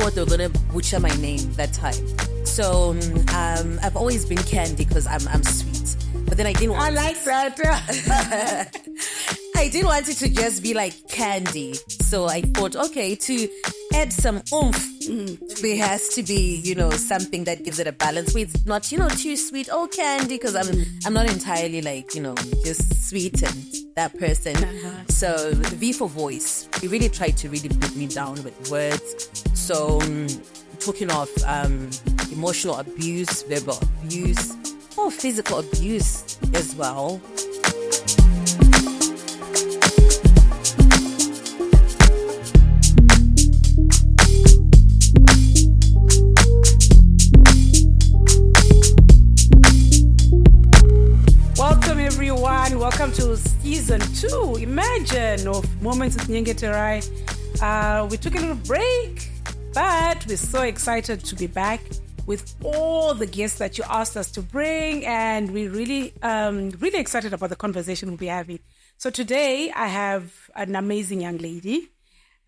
thought they were going to butcher my name that time. So I've always been Candy because I'm sweet. But then I didn't want that. I didn't want it to just be like Candy. So I thought, okay, to add some oomph, there has to be, something that gives it a balance where it's not, too sweet. Oh, Candy, because I'm not entirely like, just sweet and that person. So V for voice. He really tried to really put me down with words. So talking of emotional abuse, verbal abuse, or physical abuse as well. Welcome to season 2. Imagine of Moments with Nyengeterai. We took a little break, but we're so excited to be back with all the guests that you asked us to bring, and we're really excited about the conversation we'll be having. So today I have an amazing young lady.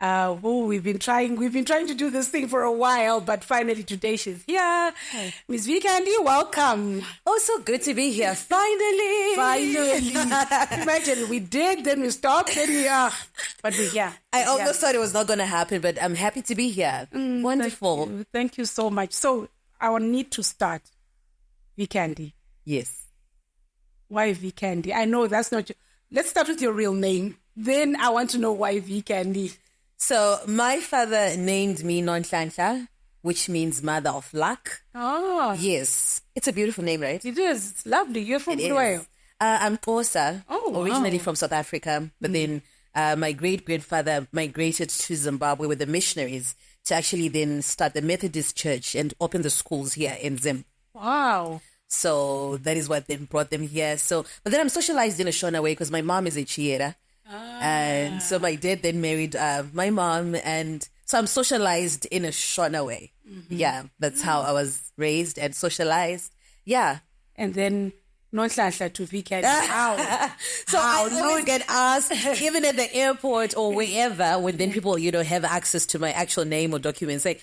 Who we've been trying to do this thing for a while, but finally today she's here. Miss V Candy, welcome. Oh, so good to be here. Finally. Imagine we did, then we stopped, then we are. But we're here. I almost thought it was not going to happen, but I'm happy to be here. Wonderful. Thank you so much. So I need to start. V Candy. Yes. Why V Candy? I know that's not. Let's start with your real name. Then I want to know why V Candy. So my father named me Nonhlanhla, which means mother of luck. Oh. Yes. It's a beautiful name, right? It is. It's lovely. You're from where? I'm Xhosa, originally wow. from South Africa. But then my great-grandfather migrated to Zimbabwe with the missionaries to actually then start the Methodist church and open the schools here in Zim. Wow. So that is what then brought them here. But then I'm socialized in a Shona way because my mom is a Chiera. And so my dad then married my mom, and so I'm socialized in a Shona way. Yeah, that's how I was raised and socialized. Yeah. And then Nonhlanhla to V Candy. How? So I always get asked, even at the airport or wherever, when then people, have access to my actual name or documents, like,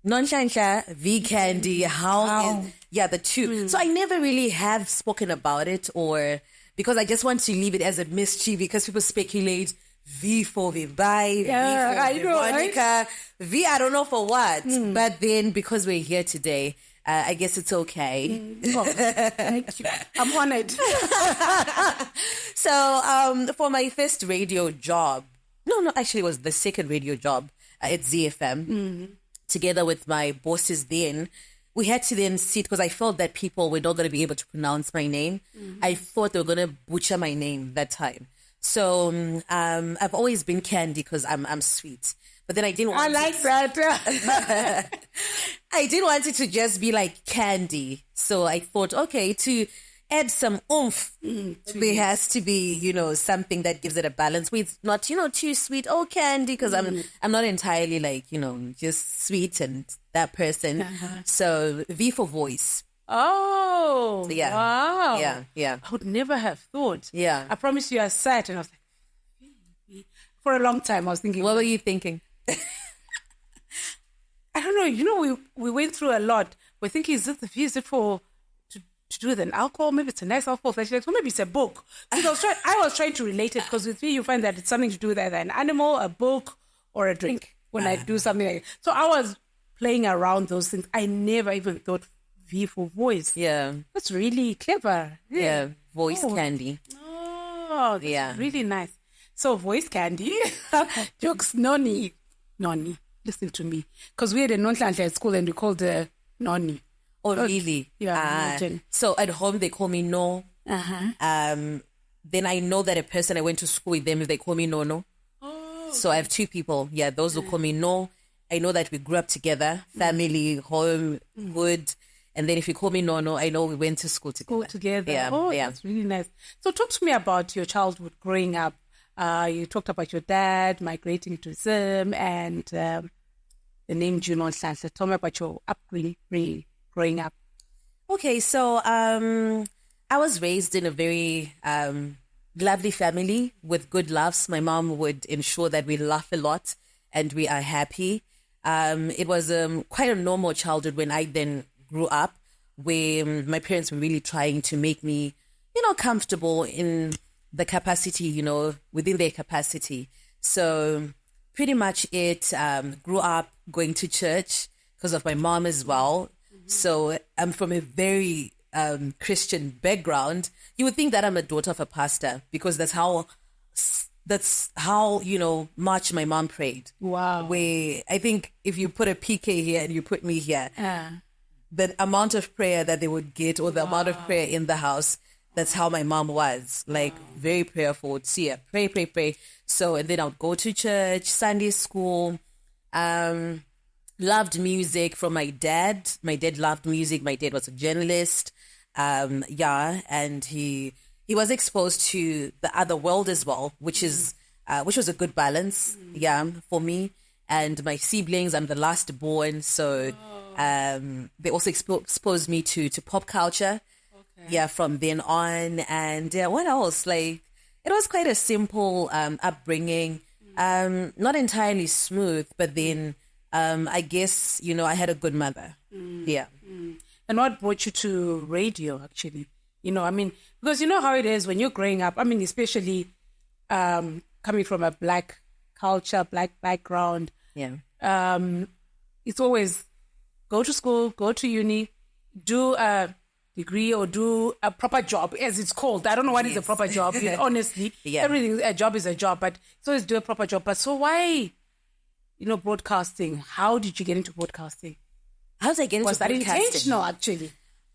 Nonhlanhla, V Candy, how? The two. So I never really have spoken about it, or because I just want to leave it as a mystery, because people speculate V for Vibai, V for Veronica, right? V I don't know for what. But then because we're here today, I guess it's okay. Oh, thank you. I'm honored. So for my first radio job, actually it was the second radio job at ZFM, together with my bosses then, we had to then sit, because I felt that people were not going to be able to pronounce my name. I thought they were going to butcher my name that time. So I've always been Candy because I'm sweet. But then I didn't want that. I didn't want it to just be like Candy. So I thought, okay, to add some oomph, there has to be, something that gives it a balance where it's not, too sweet. Oh, Candy, because I'm not entirely like, just sweet and that person. So V for voice. Oh, so, yeah. Wow. Yeah. I would never have thought. Yeah. I promise you I sat and I was like, for a long time I was thinking. What were you thinking? I don't know. We went through a lot. We're thinking, is it the V? Is it for to do with an alcohol? Maybe it's a nice alcohol flashlight. So maybe it's a book. Because I was trying to relate it, because with me you find that it's something to do with either an animal, a book, or a drink when I do something like that. So I was playing around those things. I never even thought V for voice. Yeah. That's really clever. Yeah. Voice Candy. Oh, that's really nice. So Voice Candy. Jokes, Noni. Listen to me. Because we had a Nonhlanhla at school and we called her Noni. Oh, really? Yeah. So at home they call me No. Then I know that a person I went to school with them, they call me Nono. Oh. So I have two people. Yeah, those who call me No. I know that we grew up together, family, home, wood. And then if you call me Nono, I know we went to school together. Yeah. That's really nice. So talk to me about your childhood growing up. You talked about your dad migrating to Zim and the name Nonhlanhla. Tell me about your upbringing growing up. Okay, so I was raised in a very lovely family with good laughs. My mom would ensure that we laugh a lot and we are happy. It was quite a normal childhood when I then grew up, where my parents were really trying to make me, comfortable in the capacity, within their capacity. So pretty much it, grew up going to church because of my mom as well. So I'm from a very Christian background. You would think that I'm a daughter of a pastor because that's how much my mom prayed. Wow. Where I think if you put a PK here and you put me here, the amount of prayer that they would get, or the amount of prayer in the house, that's how my mom was. Like, very prayerful. Would see her pray. So, and then I would go to church, Sunday school. Loved music from my dad. My dad loved music. My dad was a journalist. And he was exposed to the other world as well, which was a good balance, for me and my siblings. I'm the last born, so they also exposed me to pop culture. From then on. And what else? Like, it was quite a simple upbringing, not entirely smooth, but then I guess, I had a good mother. And what brought you to radio, actually? Because you know how it is when you're growing up, especially coming from a black culture, black background. It's always go to school, go to uni, do a degree or do a proper job, as it's called. I don't know what is a proper job, honestly. Everything, a job is a job, but it's always do a proper job. But so why, broadcasting? How did you get into broadcasting? How did I get into broadcasting? Was that intentional, actually?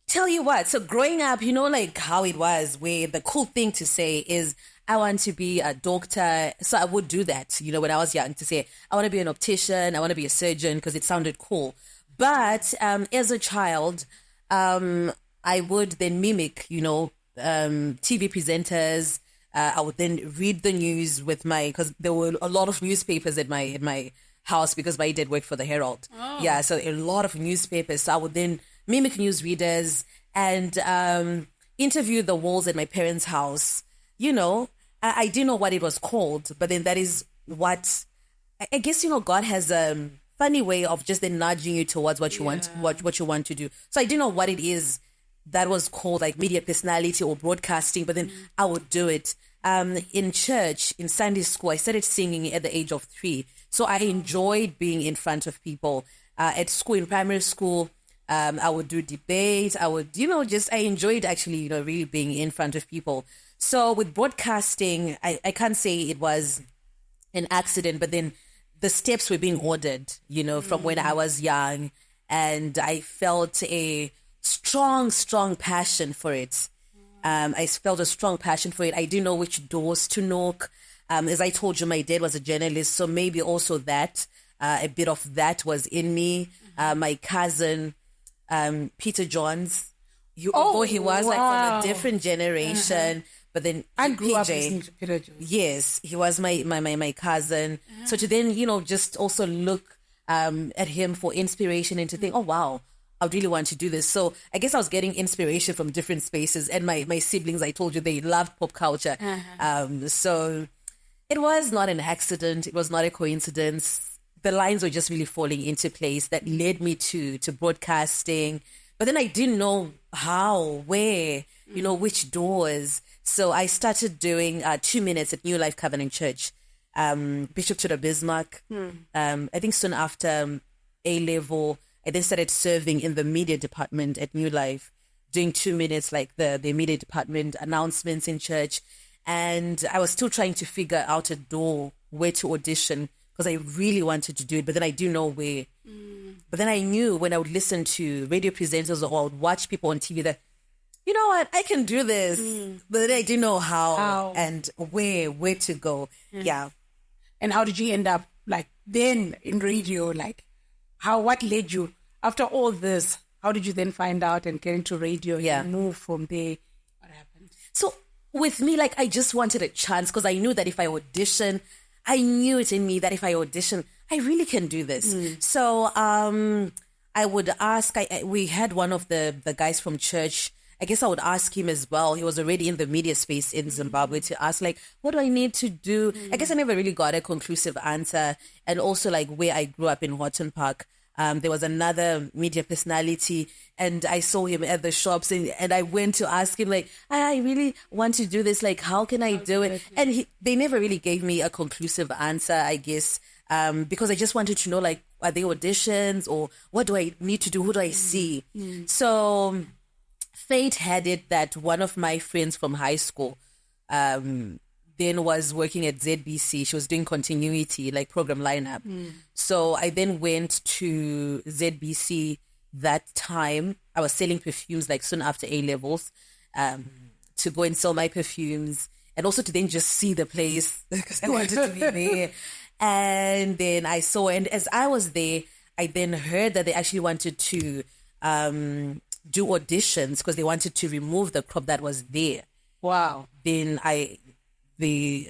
Tell you what, so growing up, like how it was, where the cool thing to say is, I want to be a doctor. So I would do that, when I was young, to say, I want to be an optician, I want to be a surgeon, because it sounded cool. But as a child, I would then mimic, TV presenters. I would then read the news because there were a lot of newspapers at my house, because my dad worked for the Herald. So a lot of newspapers. So I would then mimic news readers and interview the walls at my parents' house. I didn't know what it was called, but then that is what I guess, God has a funny way of just then nudging you towards what you want, what you want to do. So I didn't know what it is that was called, like media personality or broadcasting, but then I would do it. In church, in Sunday school, I started singing at the age of 3. So I enjoyed being in front of people. At school, in primary school, I would do debate. I would, I enjoyed actually, really being in front of people. So with broadcasting, I can't say it was an accident, but then the steps were being ordered, from when I was young. And I felt a strong passion for it. I felt a strong passion for it. I didn't know which doors to knock. As I told you, my dad was a journalist, so maybe also that, a bit of that was in me. My cousin, Peter Johns, although he was like from a different generation, but then I grew up PJ, listening to Peter Johns. Yes, he was my cousin. So to then, just also look at him for inspiration and to think, oh, wow, I really want to do this. So I guess I was getting inspiration from different spaces. And my siblings, I told you, they loved pop culture. So it was not an accident. It was not a coincidence. The lines were just really falling into place that led me to broadcasting. But then I didn't know how, where, which doors. So I started doing 2 minutes at New Life Covenant Church, Bishop Tudor Bismarck. I think soon after A-level, I then started serving in the media department at New Life, doing 2 minutes, like the media department announcements in church. And I was still trying to figure out a door, where to audition, because I really wanted to do it, but then I didn't know where. But then I knew when I would listen to radio presenters or I would watch people on TV that, you know what, I can do this. But then I didn't know how. And where to go. And how did you end up, like, then in radio? Like, what led you, after all this, how did you then find out and get into radio and move from there? What happened? So with me, like, I just wanted a chance, because I knew that if I audition, I knew it in me that if I audition, I really can do this. So I would ask, we had one of the guys from church, I guess I would ask him as well. He was already in the media space in Zimbabwe to ask, like, what do I need to do? I guess I never really got a conclusive answer. And also, like, where I grew up in Horton Park, there was another media personality, and I saw him at the shops, and I went to ask him, like, I really want to do this. Like, how can I do it? And they never really gave me a conclusive answer, I guess, because I just wanted to know, like, are there auditions, or what do I need to do? Who do I see? So fate had it that one of my friends from high school then was working at ZBC. She was doing continuity, like program lineup. So I then went to ZBC that time. I was selling perfumes like soon after A-levels, to go and sell my perfumes, and also to then just see the place because I wanted to be there. And then I saw, and as I was there, I then heard that they actually wanted to do auditions because they wanted to remove the crop that was there. Wow. Then they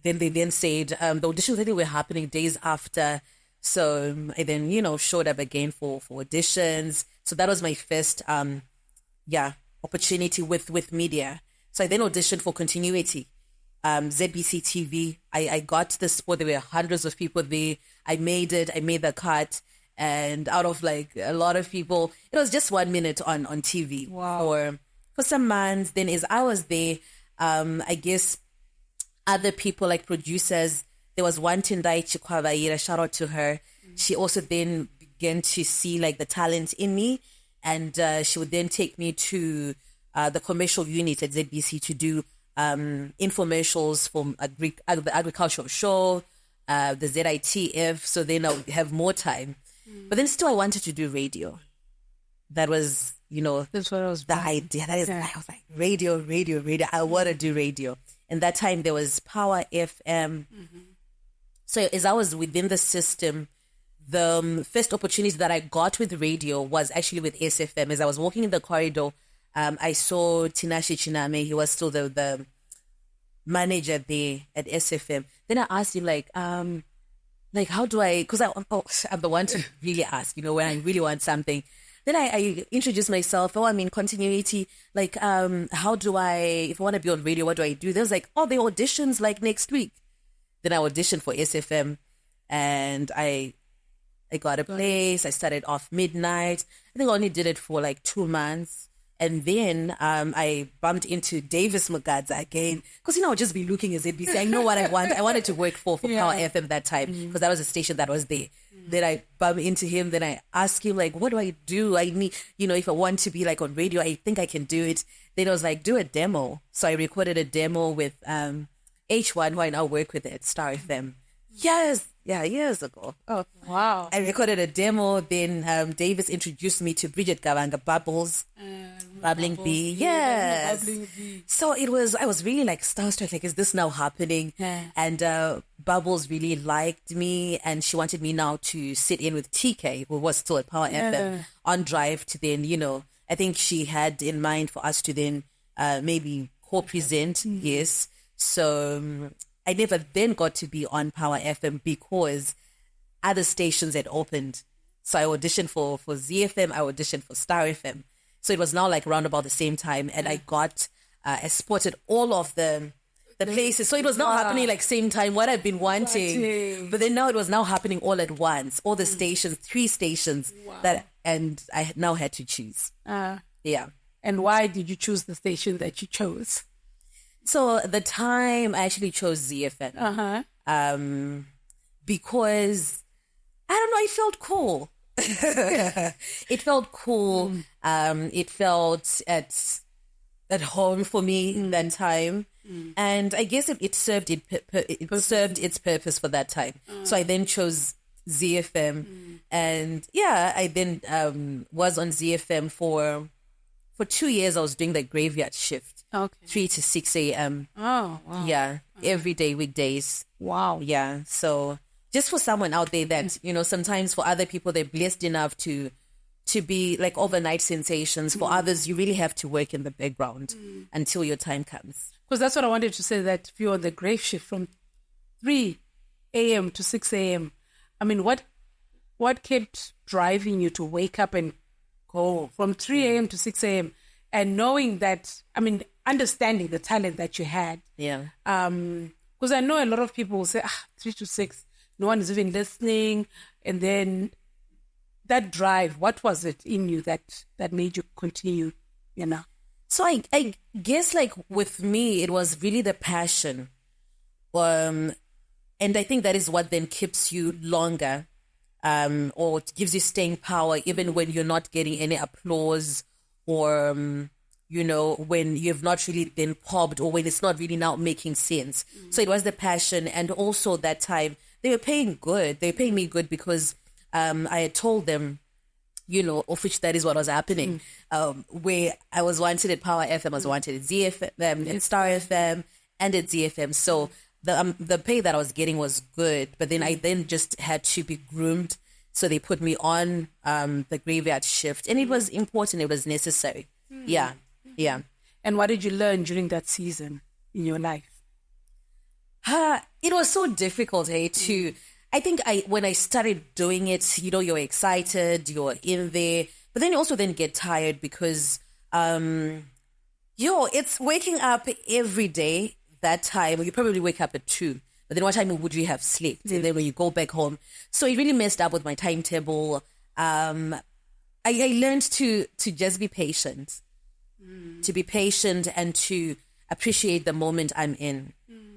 then said the auditions really were happening days after. So I then, showed up again for auditions. So that was my first opportunity with media. So I then auditioned for continuity. ZBC TV. I got the spot. There were hundreds of people there. I made it. I made the cut. And out of like a lot of people, it was just 1 minute on TV. Wow. For some months. Then as I was there, I guess other people like producers, there was one Tendai Chikwavaira, shout out to her. She also then began to see like the talent in me, and she would then take me to the commercial unit at ZBC to do infomercials for the agricultural show, the ZITF, so then I would have more time. But then still I wanted to do radio. That was, that's what I was the idea. That is, I was like, radio. I want to do radio. And that time there was Power FM. So as I was within the system, the first opportunity that I got with radio was actually with SFM. As I was walking in the corridor, I saw Tinashe Chiname. He was still the manager there at SFM. Then I asked him, like how do I, because I'm the one to really ask, when I really want something. Then I introduced myself. I'm in continuity. Like, how do if I want to be on radio, what do I do? There was like, the auditions like next week. Then I auditioned for SFM, and I got a place. I started off midnight. I think I only did it for like 2 months. And then I bumped into Davis Mugadza again. Because, I would just be looking at ZBC. I know what I want. I wanted to work for Power FM that time because that was a station that was there. Then I bumped into him. Then I asked him, like, what do I do? I need, if I want to be like on radio, I think I can do it. Then I was like, do a demo. So I recorded a demo with H1, who I now work with at Star FM. Years ago. Oh, wow. I recorded a demo. Then Davis introduced me to Bridget Gavanga, Bubbles. Bubbling Bee. Yes. Bubbling Bee. So I was really like starstruck, like, is this now happening? And Bubbles really liked me, and she wanted me now to sit in with TK, who was still at Power FM, on Drive to then, I think she had in mind for us to then maybe co-present. Yes. So I never then got to be on Power FM because other stations had opened. So I auditioned for ZFM, I auditioned for Star FM. So it was now like around about the same time, and I got I spotted all of the places. So it was now happening like same time, what I've been wanting. But then now it was now happening all at once. All the stations, 3 stations and I now had to choose. And why did you choose the station that you chose? So the time I actually chose ZFM. Because I don't know, it felt cool. It felt cool. It felt at home for me in that time, and I guess it served its purpose for that time. So I then chose ZFM, and I then was on ZFM for 2 years. I was doing the graveyard shift, 3 to 6 a.m. Oh, wow. Yeah, every day, weekdays. Wow. Yeah, so. Just for someone out there that, sometimes for other people, they're blessed enough to be like overnight sensations. For others, you really have to work in the background until your time comes. Because that's what I wanted to say, that if you're on the grave shift from 3 a.m. to 6 a.m., I mean, what kept driving you to wake up and go from 3 a.m. to 6 a.m.? and knowing that, understanding the talent that you had. Yeah. Because I know a lot of people will say, 3 to 6, no one is even listening. And then that drive, what was it in you that made you continue, So I guess like with me, it was really the passion. And I think that is what then keeps you longer, or it gives you staying power, even when you're not getting any applause, or, when you've not really then popped, or when it's not really now making sense. So it was the passion. And also that time they were paying good. They were paying me good because I had told them, of which that is what was happening, where I was wanted at Power FM, I was wanted at ZFM, at Star FM, and at ZFM. So the pay that I was getting was good, but then I then just had to be groomed. So they put me on the graveyard shift, and it was important. It was necessary. Yeah. And what did you learn during that season in your life? It was so difficult, I think when I started doing it, you're excited, you're in there, but then you also then get tired because, it's waking up every day. That time, you probably wake up at 2, but then what time would you have slept? And then when you go back home, so it really messed up with my timetable. I learned to just be patient, to be patient and to appreciate the moment I'm in.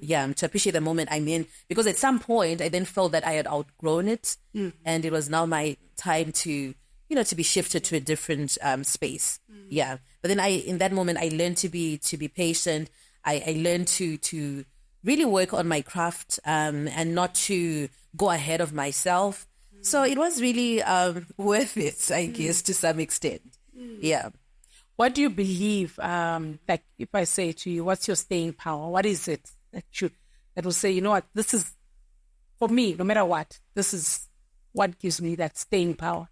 To appreciate the moment I'm in, because at some point I then felt that I had outgrown it, and it was now my time to, to be shifted to a different space. But then in that moment, I learned to be patient. I learned to really work on my craft, and not to go ahead of myself. So it was really worth it, I guess, to some extent. Yeah. What do you believe? Like if I say to you, what's your staying power? What is it that will say, you know what, this is, for me, no matter what, this is what gives me that staying power?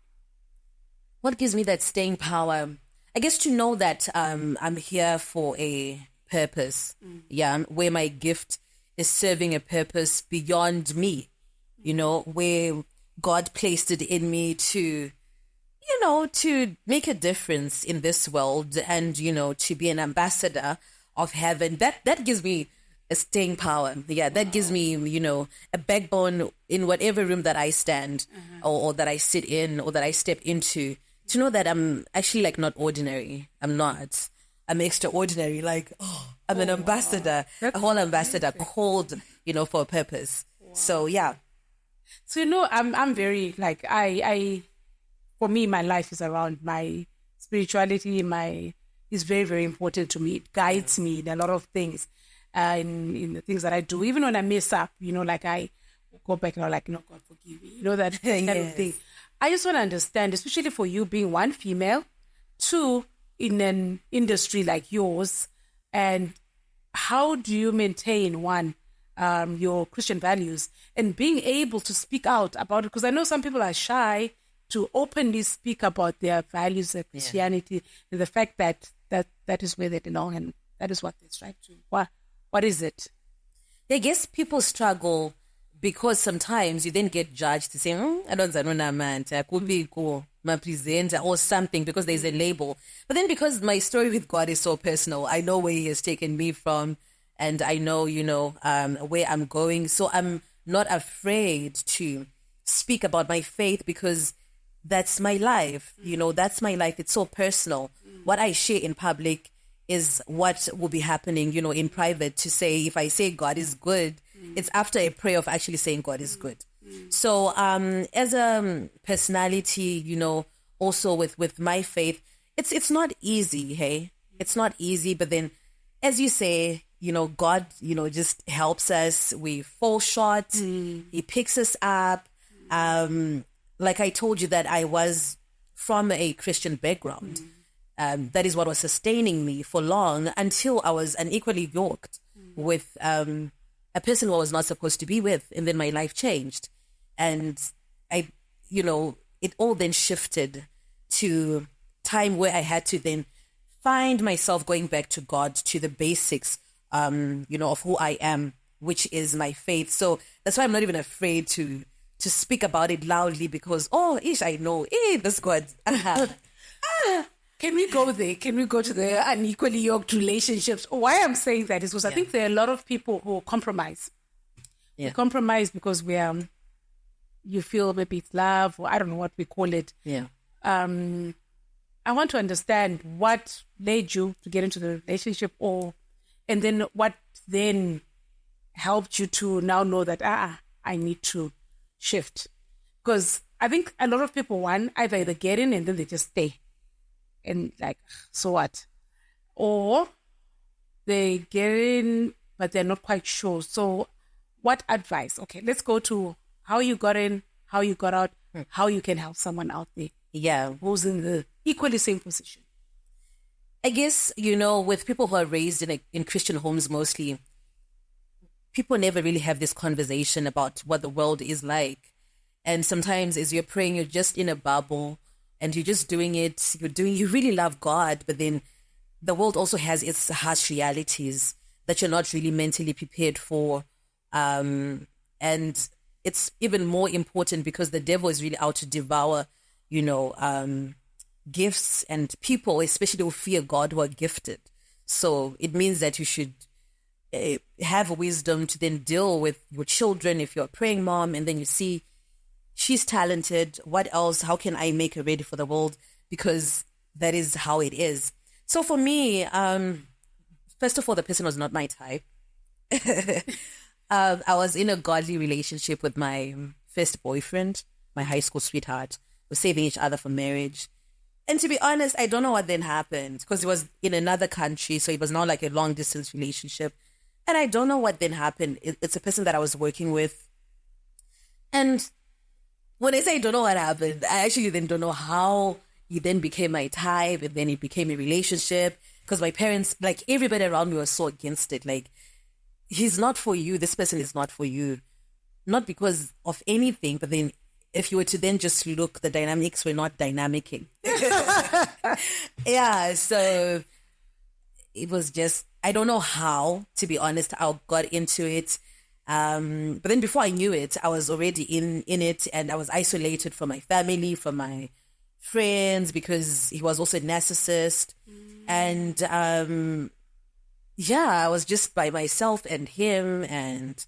What gives me that staying power? I guess to know that I'm here for a purpose. Where my gift is serving a purpose beyond me, where God placed it in me to, to make a difference in this world and, to be an ambassador of heaven. That gives me a staying power. That gives me, a backbone in whatever room that I stand, or that I sit in, or that I step into, to know that I'm actually like not ordinary. I'm not. I'm extraordinary. Like, I'm an ambassador, a whole ambassador called, for a purpose. Wow. So, yeah. So, I'm very like, for me, my life is around my spirituality. Is very, very important to me. It guides me in a lot of things. In the things that I do, even when I mess up, like I go back and I'm like, no, God forgive me, that kind of thing. I just want to understand, especially for you being one, female, 2, in an industry like yours, and how do you maintain one, your Christian values and being able to speak out about it? Because I know some people are shy to openly speak about their values of Christianity and the fact that is where they belong and that is what they strive to. What is it? I guess people struggle because sometimes you then get judged to say, I don't know, man, I could be cool, my presenter or something, because there's a label. But then because my story with God is so personal, I know where He has taken me from, and I know, where I'm going. So I'm not afraid to speak about my faith because that's my life. That's my life. It's so personal. What I share in public is what will be happening, in private. To say, if I say God is good, it's after a prayer of actually saying God is good. So as a personality, also with my faith, it's not easy, hey? It's not easy, but then as you say, God, just helps us. We fall short. He picks us up. Like I told you that I was from a Christian background. That is what was sustaining me for long until I was unequally yoked with a person who I was not supposed to be with. And then my life changed. And it all then shifted to time where I had to then find myself going back to God, to the basics, of who I am, which is my faith. So that's why I'm not even afraid to speak about it loudly because, I know, this God. Can we go there? Can we go to the unequally yoked relationships? Why I'm saying that is because I think there are a lot of people who compromise. Yeah. We compromise because we are, you feel maybe it's love, or I don't know what we call it. Yeah. I want to understand what led you to get into the relationship, and then what then helped you to now know that I need to shift. Because I think a lot of people, either they get in and then they just stay. And like, so what? Or they get in, but they're not quite sure. So what advice? Okay, let's go to how you got in, how you got out, how you can help someone out there. Yeah. Who's in the equally same position. I guess, with people who are raised in Christian homes mostly, people never really have this conversation about what the world is like. And sometimes as you're praying, you're just in a bubble and you're just doing it. You really love God, but then the world also has its harsh realities that you're not really mentally prepared for. And it's even more important because the devil is really out to devour, gifts and people, especially who fear God, who are gifted. So it means that you should have wisdom to then deal with your children if you're a praying mom and then you see she's talented. What else? How can I make her ready for the world? Because that is how it is. So for me, first of all, the person was not my type. I was in a godly relationship with my first boyfriend, my high school sweetheart. We were saving each other for marriage. And to be honest, I don't know what then happened because it was in another country. So it was not like a long distance relationship. And I don't know what then happened. It's a person that I was working with. And when I say I don't know what happened, I actually then don't know how he then became my type and then it became a relationship because my parents, like everybody around me was so against it. Like, he's not for you. This person is not for you. Not because of anything, but then if you were to then just look, the dynamics were not dynamicing. Yeah, so it was just, I don't know how, to be honest, I got into it. But then before I knew it, I was already in it and I was isolated from my family, from my friends, because he was also a narcissist. And I was just by myself and him, and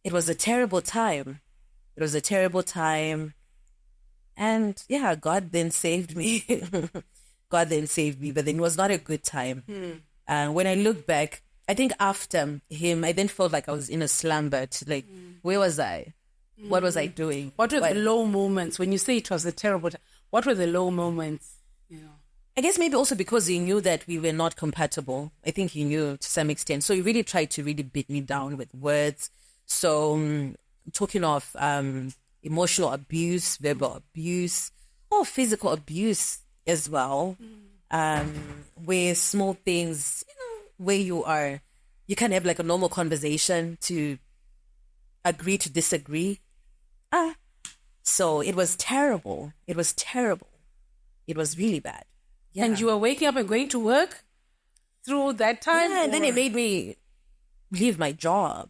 it was a terrible time. It was a terrible time. And yeah, God then saved me. God then saved me, but then it was not a good time. When I look back, I think after him, I then felt like I was in a slumber. Like, where was I? What was I doing? What were the low moments? When you say it was a terrible time, what were the low moments? I guess maybe also because he knew that we were not compatible. I think he knew to some extent. So he really tried to really beat me down with words. So talking of emotional abuse, verbal abuse, or physical abuse as well, where small things, where you can have like a normal conversation to agree to disagree. So it was terrible. It was terrible. It was really bad. Yeah. And you were waking up and going to work through that time? Yeah, and then it made me leave my job.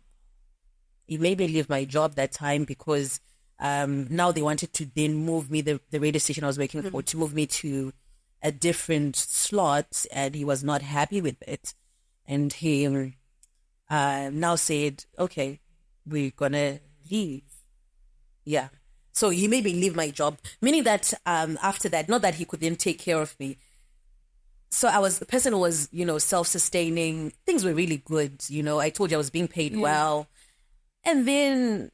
It made me leave my job that time because now they wanted to then move me, the radio station I was working for, to move me to a different slot, and he was not happy with it. And he now said, okay, we're going to leave. Yeah. So he made me leave my job, meaning that after that, not that he could then take care of me. So the person who was, self-sustaining. Things were really good. I told you I was being paid well. And then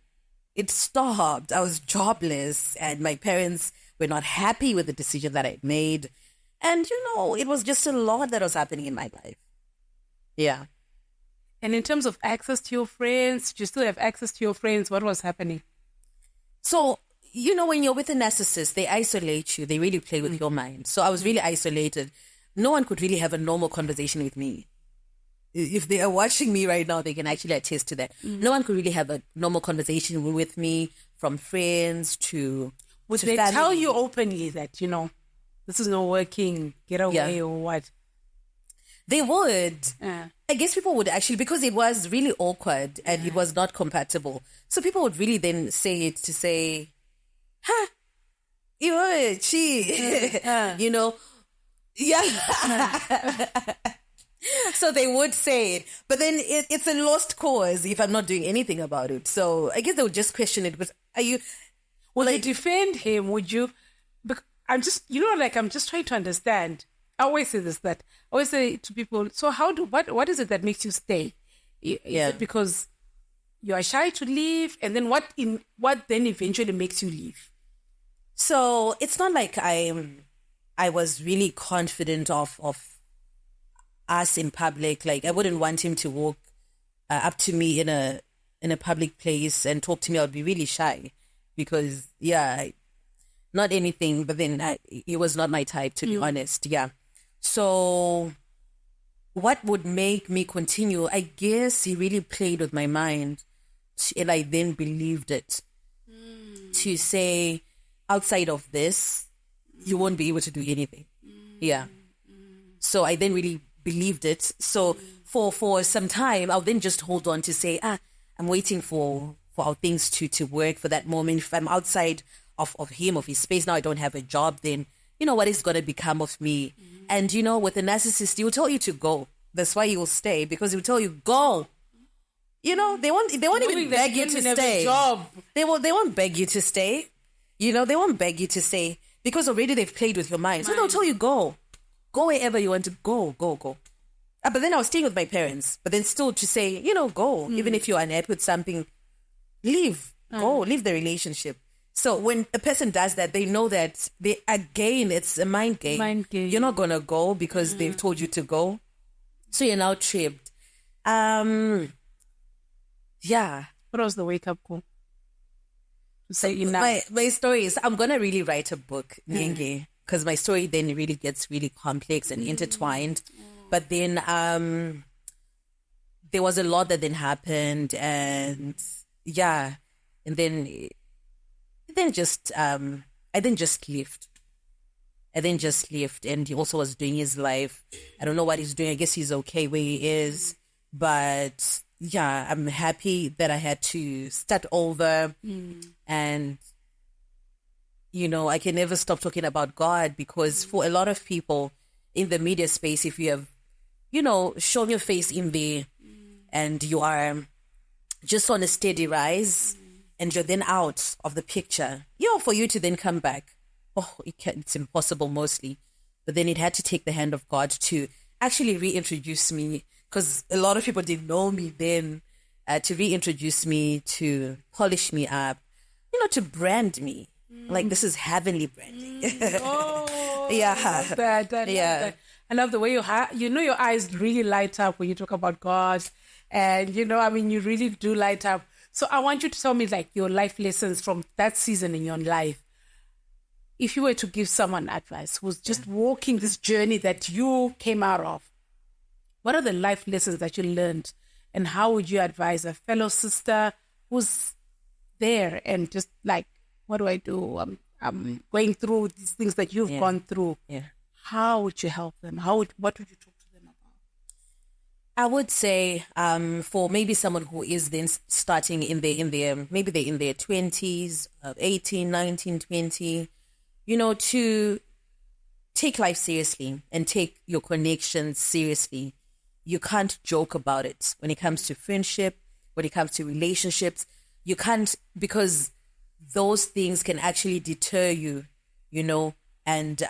it stopped. I was jobless and my parents were not happy with the decision that I made. And, it was just a lot that was happening in my life. Yeah. And in terms of access to your friends, do you still have access to your friends? What was happening? So, when you're with a narcissist, they isolate you. They really play with your mind. So I was really isolated. No one could really have a normal conversation with me. If they are watching me right now, they can actually attest to that. No one could really have a normal conversation with me, from friends to Would they family. tell you openly that, this is not working, get away or what? They would. I guess people would actually, because it was really awkward and it was not compatible. So people would really then say it to say, she, Yeah. So they would say it, but then it's a lost cause if I'm not doing anything about it. So I guess they would just question it. But are you? Would you defend him? Would you? I'm just, I'm just trying to understand. I always say this, that I always say to people, so what is it that makes you stay? Is it because you are shy to leave? And then what then eventually makes you leave? So it's not like I was really confident of us in public. Like I wouldn't want him to walk up to me in a public place and talk to me. I would be really shy because not anything, but then it was not my type, to be honest. Yeah. So what would make me continue? I guess he really played with my mind, and I then believed it. To say, outside of this, you won't be able to do anything. Yeah. So I then really believed it. So for some time, I'll then just hold on to say, I'm waiting for our things to work for that moment. If I'm outside of him, of his space, now I don't have a job, then what is going to become of me? And with a narcissist, he will tell you to go. That's why he will stay, because he will tell you, go. They won't even beg you to stay. They won't beg you to stay. They won't beg you to stay because already they've played with your mind. So they'll tell you, go wherever you want to go. But then I was staying with my parents, but then still to say, go. Even if you're unhappy with something, leave. Go, leave the relationship. So when a person does that, they know that it's a mind game. You're not going to go because they've told you to go. So you're now tripped. Yeah. What was the wake-up call? To say enough. My story is, I'm going to really write a book, Nyenge, because my story then really gets really complex and intertwined. But then there was a lot that then happened, and then I just left. I then just left, and he also was doing his life. I don't know what he's doing. I guess he's okay where he is. But yeah, I'm happy that I had to start over. And, I can never stop talking about God, because for a lot of people in the media space, if you have, shown your face in there and you are just on a steady rise and you're then out of the picture, for you to then come back, it's impossible mostly. But then it had to take the hand of God to actually reintroduce me, because a lot of people didn't know me then, to reintroduce me, to polish me up, to brand me. Like, this is heavenly branding. Yeah. That. I love the way your eyes really light up when you talk about God. And, you really do light up. So I want you to tell me, like, your life lessons from that season in your life. If you were to give someone advice who's just walking this journey that you came out of, what are the life lessons that you learned? And how would you advise a fellow sister who's there and just like, what do I do? I'm going through these things that you've gone through. Yeah. How would you help them? What would you talk to them about? I would say, for maybe someone who is then starting maybe they're in their 20s, 18, 19, 20, to take life seriously and take your connections seriously. You can't joke about it when it comes to friendship, when it comes to relationships. You can't, because those things can actually deter you, and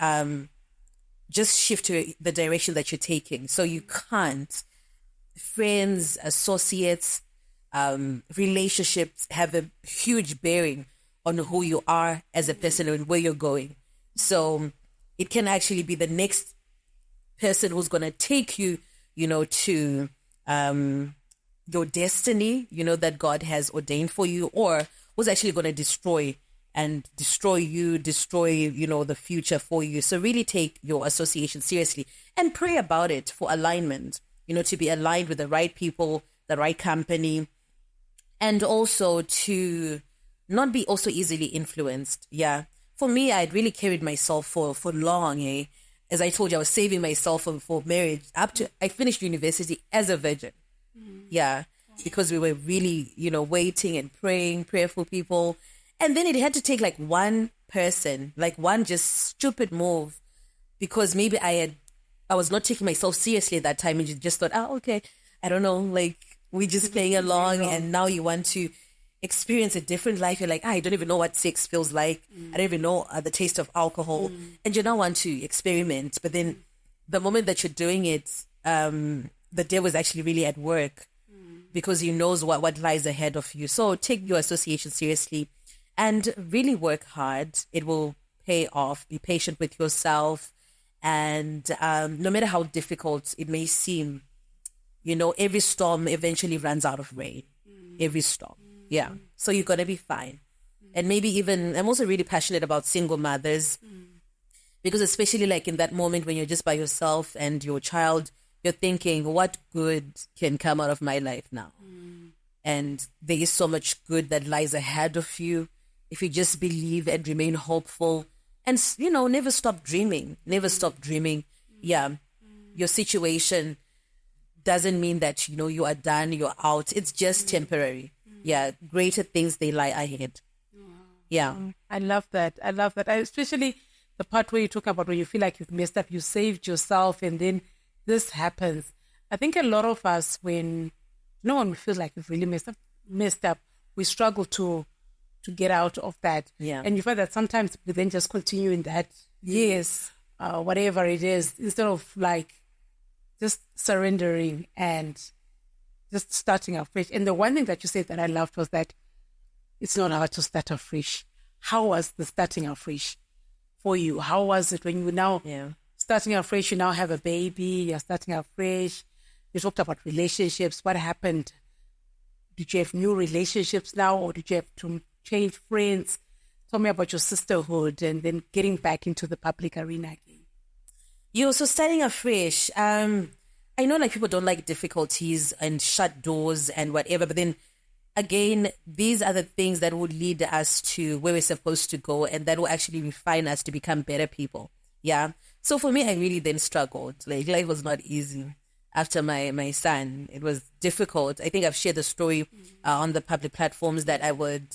just shift to the direction that you're taking. So you can't. Friends, associates, relationships have a huge bearing on who you are as a person and where you're going. So it can actually be the next person who's going to take you, to your destiny, that God has ordained for you, or who's actually going to destroy you, the future for you. So really take your association seriously and pray about it for alignment, to be aligned with the right people, the right company, and also to not be also easily influenced. Yeah. For me, I'd really carried myself for long, As I told you, I was saving myself for marriage I finished university as a virgin. Yeah. Because we were really, waiting and praying, prayerful people. And then it had to take like one person, like one just stupid move because maybe I was not taking myself seriously at that time, and you just thought, okay, I don't know, like we're just playing along, and now you want to experience a different life. You're like, I don't even know what sex feels like. I don't even know the taste of alcohol, and you now want to experiment. But then the moment that you're doing it, the devil is actually really at work, because he knows what lies ahead of you. So take your association seriously and really work hard. It will pay off. Be patient with yourself. And no matter how difficult it may seem, every storm eventually runs out of rain. Every storm. Yeah. So you're going to be fine. And maybe even, I'm also really passionate about single mothers, because especially like in that moment when you're just by yourself and your child, you're thinking, what good can come out of my life now? And there is so much good that lies ahead of you if you just believe and remain hopeful. And, never stop dreaming. Never stop dreaming. Yeah. Your situation doesn't mean that, you are done, you're out. It's just temporary. Yeah. Greater things, they lie ahead. Yeah. I love that. Especially the part where you talk about when you feel like you've messed up, you saved yourself, and then this happens. I think a lot of us, when we feel like we've really messed up, we struggle to get out of that. Yeah. And you find that sometimes we then just continue in that, whatever it is, instead of like just surrendering and just starting afresh. And the one thing that you said that I loved was that it's not hard to start afresh. How was the starting afresh for you? How was it when you now starting afresh, you now have a baby, you're starting afresh, you talked about relationships. What happened? Did you have new relationships now, or did you have to change friends? Tell me about your sisterhood and then getting back into the public arena again. So starting afresh, I know like people don't like difficulties and shut doors and whatever, but then again, these are the things that would lead us to where we're supposed to go, and that will actually refine us to become better people. Yeah. So for me, I really then struggled. Like life was not easy after my son. It was difficult. I think I've shared the story on the public platforms that I would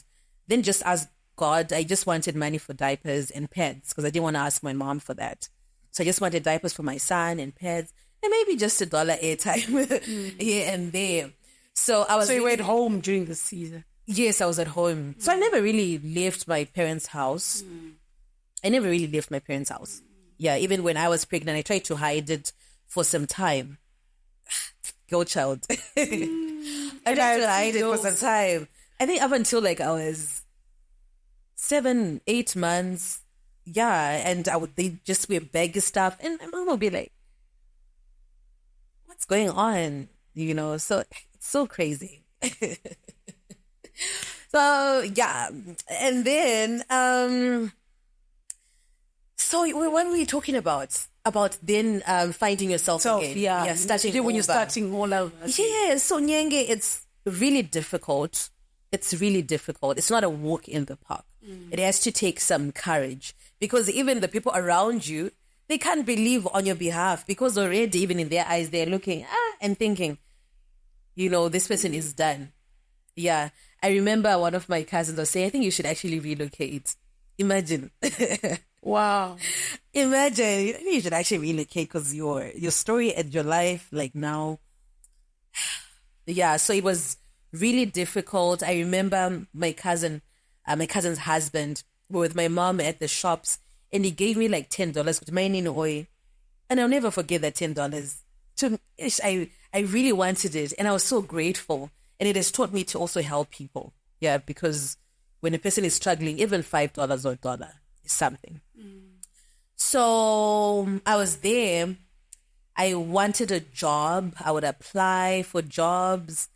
then just ask God. I just wanted money for diapers and pads, because I didn't want to ask my mom for that. So I just wanted diapers for my son and pads, and maybe just $1 airtime here and there. So I was. So you were at home during the season? Yes, I was at home. So I never really left my parents' house. Yeah, even when I was pregnant, I tried to hide it for some time. Go child. I tried to hide it for some time. I think up until like I was 7-8 months. Yeah, and they just were begging stuff, and my mom would be like, "What's going on?" So it's so crazy. So yeah, and then so what were we talking about then finding yourself again? Yeah, starting when over. you're starting all over. Yeah, so Nyenge, it's really difficult. It's not a walk in the park. It has to take some courage, because even the people around you, they can't believe on your behalf, because already even in their eyes, they're looking and thinking, this person is done. Yeah. I remember one of my cousins was saying, I think you should actually relocate. Imagine. Wow. Imagine. I think you should actually relocate, because your story and your life, like now. Yeah. So it was really difficult. I remember my cousin's husband were with my mom at the shops, and he gave me like $10 to my oil. And I'll never forget that $10. I really wanted it, and I was so grateful. And it has taught me to also help people. Yeah, because when a person is struggling, even $5 or $1 is something. So I was there. I wanted a job. I would apply for jobs.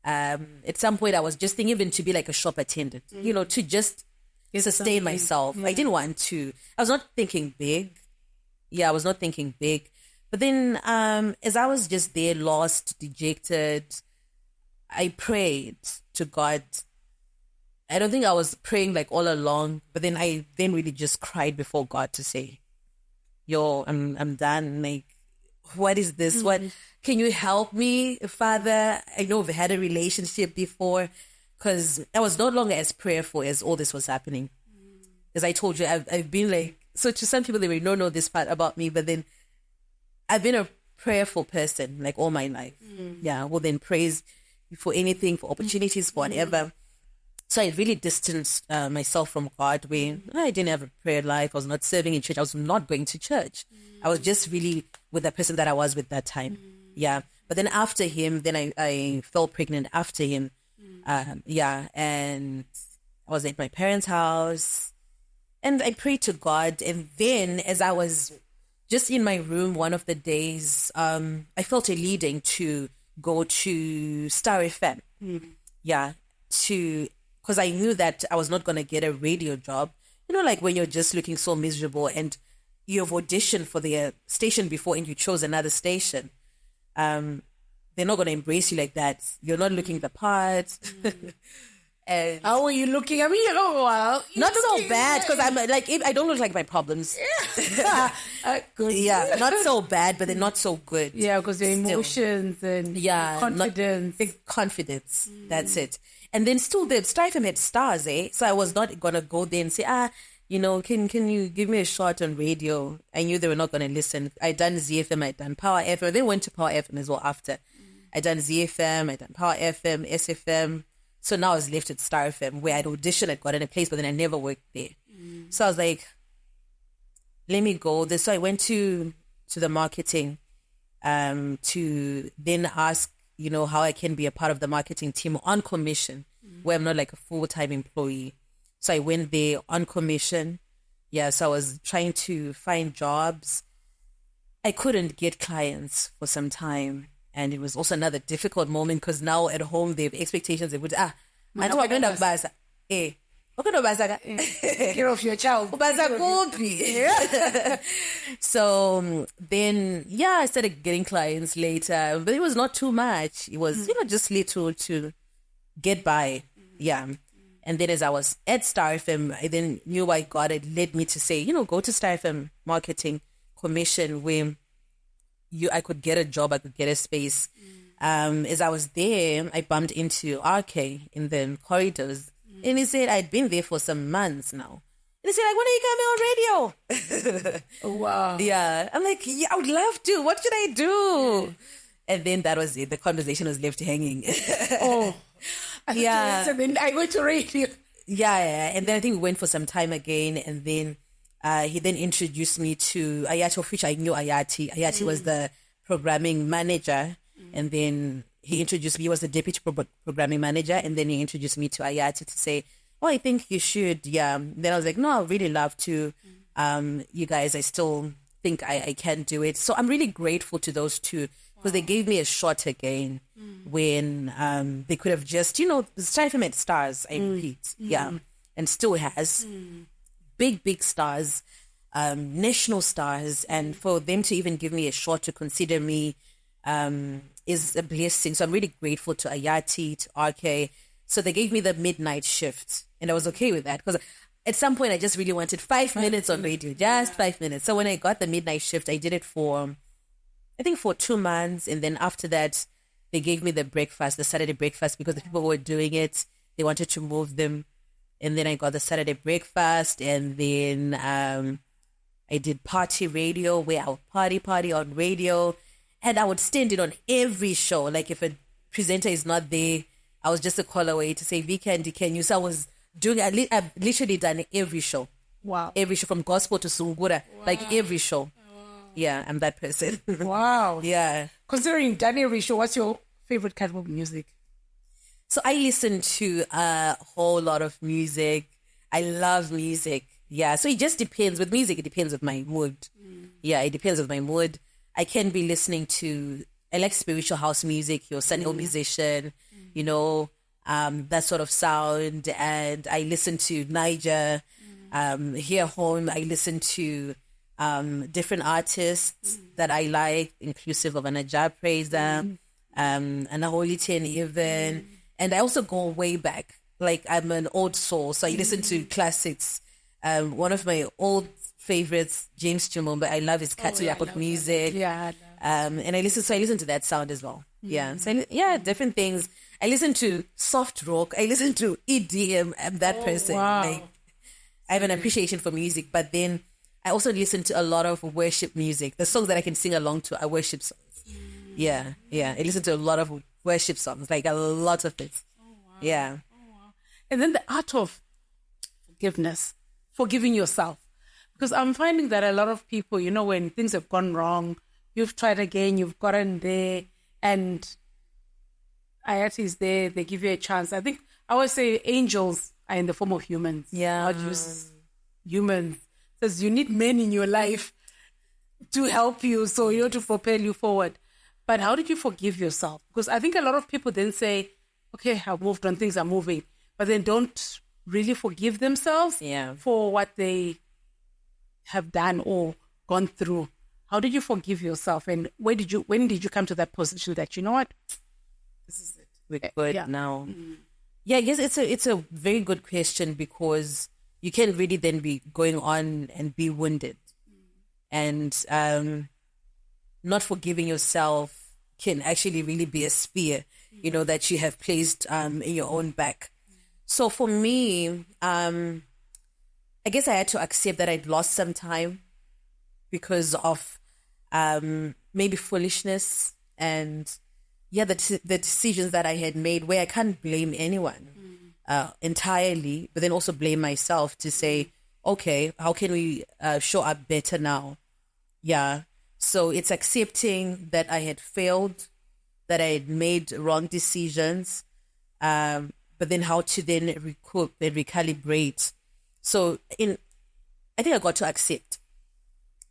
At some point, I was just thinking even to be like a shop attendant, to just sustain myself. Yeah. I didn't want to. I was not thinking big. Yeah, I was not thinking big. But then as I was just there, lost, dejected, I prayed to God. I don't think I was praying like all along, but then I really just cried before God to say, I'm done. Like, what is this? What can you help me, Father? I know we've had a relationship before, because I was no longer as prayerful as all this was happening. As I told you, I've been like so to some people, they may not know this part about me, but then I've been a prayerful person like all my life. Yeah, well then praise for anything, for opportunities, for whatever. So I really distanced myself from God when I didn't have a prayer life. I was not serving in church. I was not going to church. I was just really with the person that I was with that time. Yeah. But then after him, then I fell pregnant after him. And I was at my parents' house and I prayed to God. And then as I was just in my room one of the days, I felt a leading to go to Star FM. Yeah. Because I knew that I was not going to get a radio job. You know, like when you're just looking so miserable and you've auditioned for the station before and you chose another station. They're not going to embrace you like that. You're not looking the part. And how are you looking? I mean, not so bad because I'm like, I don't look like my problems. Good. Yeah, not so bad, but they're not so good. Yeah, because your emotions and confidence. Big confidence. That's it. And then still the Star FM had stars, So I was not going to go there and say, can you give me a shot on radio? I knew they were not going to listen. I done ZFM, I done Power FM. They went to Power FM as well after. I done ZFM, I done Power FM, SFM. So now I was left at Star FM where I'd auditioned, I'd gotten a place, but then I never worked there. So I was like, let me go. So I went to the marketing to then ask, how I can be a part of the marketing team on commission, where I'm not like a full-time employee. So I went there on commission. Yeah, so I was trying to find jobs. I couldn't get clients for some time. And it was also another difficult moment because now at home they have expectations. They would, take care of your child. So then, I started getting clients later, but it was not too much. It was, just little to get by. Yeah. And then as I was at Star FM, I then knew why God had led me to say, go to Star FM marketing commission where I could get a job, I could get a space. As I was there, I bumped into RK in the corridors. And he said, I'd been there for some months now. And he said, like, when are you coming on radio? Oh, wow. Yeah. I'm like, I would love to. What should I do? And then that was it. The conversation was left hanging. Yeah. So then I went to radio. Yeah. And then I think we went for some time again. And then he then introduced me to Ayati, of which I knew Ayati. Ayati was the programming manager. And then he introduced me, he was the deputy programming manager. And then he introduced me to Ayati to say, I think you should. Yeah. Then I was like, no, I would really love to. You guys, I still think I can do it. So I'm really grateful to those two because they gave me a shot again when they could have just, Star FM had stars, I repeat. Yeah. And still has. Big stars, national stars, and for them to even give me a shot to consider me is a blessing. So I'm really grateful to Ayati, to RK. So they gave me the midnight shift, and I was okay with that because at some point I just really wanted 5 minutes on radio, just 5 minutes. So when I got the midnight shift, I did it for 2 months, and then after that, they gave me the Saturday breakfast, because the people who were doing it, they wanted to move them. And then I got the Saturday breakfast, and then I did party radio where I would party on radio, and I would stand in on every show. Like if a presenter is not there, I was just a call away to say, Vikendi, can you? So I was doing, I've literally done every show. Wow. Every show from gospel to Sungura, like every show. Wow. Yeah, I'm that person. Wow. Yeah. Considering done every show, what's your favorite kind of music? So I listen to a whole lot of music. I love music. Yeah. So it just depends. With music, it depends with my mood. Yeah, it depends with my mood. I can be listening to, I like spiritual house music, your Sunny musician, that sort of sound. And I listen to Niger. Here home, I listen to different artists that I like, inclusive of Anaja Praiser, Anaholiten even. And I also go way back. Like I'm an old soul, so I listen to classics. One of my old favorites, James Chimumba, I love his Katsu Yakut music. Yeah. And I listen to that sound as well. Yeah. So different things. I listen to soft rock. I listen to EDM. I'm that person. Wow. Like I have an appreciation for music, but then I also listen to a lot of worship music. The songs that I can sing along to are worship songs. Yeah. I listen to a lot of worship songs, like a lot of it. Yeah. And then the art of forgiveness, forgiving yourself. Because I'm finding that a lot of people, when things have gone wrong, you've tried again, you've gotten there, and Ayati is there, they give you a chance. I think I always say angels are in the form of humans. Yeah. Not just humans. Says you need men in your life to help you, so to propel you forward. But how did you forgive yourself? Because I think a lot of people then say, okay, I've moved on, things are moving, but then don't really forgive themselves for what they have done or gone through. How did you forgive yourself? And when did you come to that position that, you know what? This is it. We're good now. Yeah, I guess it's a very good question, because you can really then be going on and be wounded. And not forgiving yourself can actually really be a spear, that you have placed in your own back. So for me, I guess I had to accept that I'd lost some time because of maybe foolishness and the decisions that I had made, where I can't blame anyone entirely, but then also blame myself to say, okay, how can we show up better now? Yeah. So it's accepting that I had failed, that I had made wrong decisions, but then how to then recoup and recalibrate. So I think I got to accept.